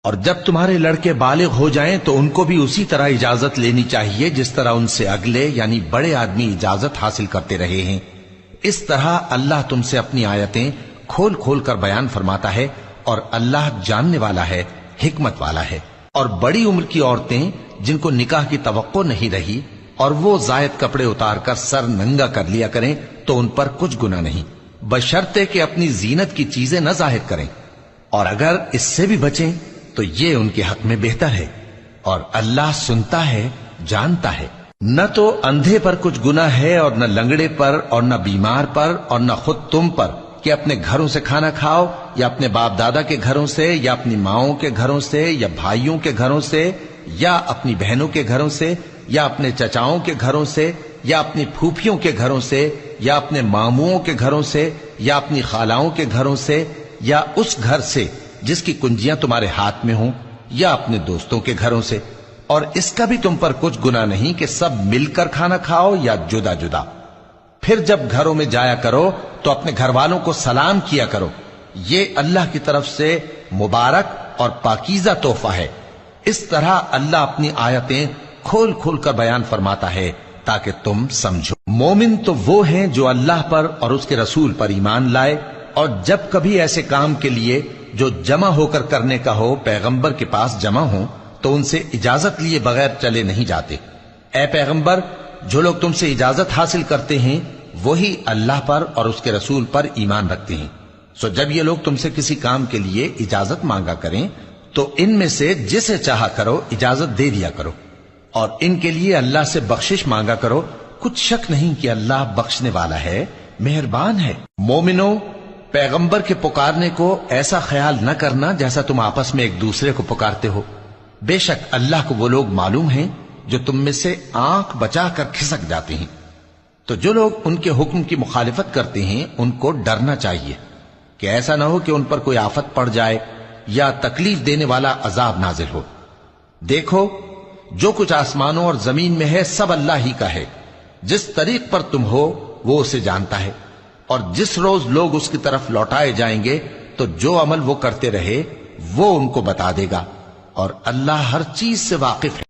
اور جب تمہارے لڑکے بالغ ہو جائیں تو ان کو بھی اسی طرح اجازت لینی چاہیے جس طرح ان سے اگلے یعنی بڑے آدمی اجازت حاصل کرتے رہے ہیں۔ اس طرح اللہ تم سے اپنی آیتیں کھول کھول کر بیان فرماتا ہے، اور اللہ جاننے والا ہے، حکمت والا ہے۔ اور بڑی عمر کی عورتیں جن کو نکاح کی توقع نہیں رہی اور وہ زائد کپڑے اتار کر سر ننگا کر لیا کریں تو ان پر کچھ گناہ نہیں، بشرطے کہ اپنی زینت کی چیزیں نہ ظاہر کریں، اور اگر اس سے بھی بچیں تو یہ ان کے حق میں بہتر ہے، اور اللہ سنتا ہے، جانتا ہے۔ نہ تو اندھے پر کچھ گناہ ہے اور نہ لنگڑے پر اور نہ بیمار پر اور نہ خود تم پر کہ اپنے گھروں سے کھانا کھاؤ یا اپنے باپ دادا کے گھروں سے یا اپنی ماؤں کے گھروں سے یا بھائیوں کے گھروں سے یا اپنی بہنوں کے گھروں سے یا اپنے چچاؤں کے گھروں سے یا اپنی پھوپھیوں کے گھروں سے یا اپنے ماموؤں کے گھروں سے یا اپنی خالاؤں کے گھروں سے یا اس گھر سے جس کی کنجیاں تمہارے ہاتھ میں ہوں یا اپنے دوستوں کے گھروں سے، اور اس کا بھی تم پر کچھ گناہ نہیں کہ سب مل کر کھانا کھاؤ یا جدا جدا۔ پھر جب گھروں میں جایا کرو تو اپنے گھر والوں کو سلام کیا کرو، یہ اللہ کی طرف سے مبارک اور پاکیزہ تحفہ ہے۔ اس طرح اللہ اپنی آیتیں کھول کھول کر بیان فرماتا ہے تاکہ تم سمجھو۔ مومن تو وہ ہیں جو اللہ پر اور اس کے رسول پر ایمان لائے، اور جب کبھی ایسے کام کے لیے جو جمع ہو کر کرنے کا ہو پیغمبر کے پاس جمع ہوں تو ان سے اجازت لیے بغیر چلے نہیں جاتے۔ اے پیغمبر، جو لوگ تم سے اجازت حاصل کرتے ہیں وہی اللہ پر اور اس کے رسول پر ایمان رکھتے ہیں، سو جب یہ لوگ تم سے کسی کام کے لیے اجازت مانگا کریں تو ان میں سے جسے چاہا کرو اجازت دے دیا کرو، اور ان کے لیے اللہ سے بخشش مانگا کرو، کچھ شک نہیں کہ اللہ بخشنے والا ہے، مہربان ہے۔ مومنو، پیغمبر کے پکارنے کو ایسا خیال نہ کرنا جیسا تم آپس میں ایک دوسرے کو پکارتے ہو، بے شک اللہ کو وہ لوگ معلوم ہیں جو تم میں سے آنکھ بچا کر کھسک جاتے ہیں۔ تو جو لوگ ان کے حکم کی مخالفت کرتے ہیں ان کو ڈرنا چاہیے کہ ایسا نہ ہو کہ ان پر کوئی آفت پڑ جائے یا تکلیف دینے والا عذاب نازل ہو۔ دیکھو، جو کچھ آسمانوں اور زمین میں ہے سب اللہ ہی کا ہے، جس طریق پر تم ہو وہ اسے جانتا ہے، اور جس روز لوگ اس کی طرف لوٹائے جائیں گے تو جو عمل وہ کرتے رہے وہ ان کو بتا دے گا، اور اللہ ہر چیز سے واقف ہے۔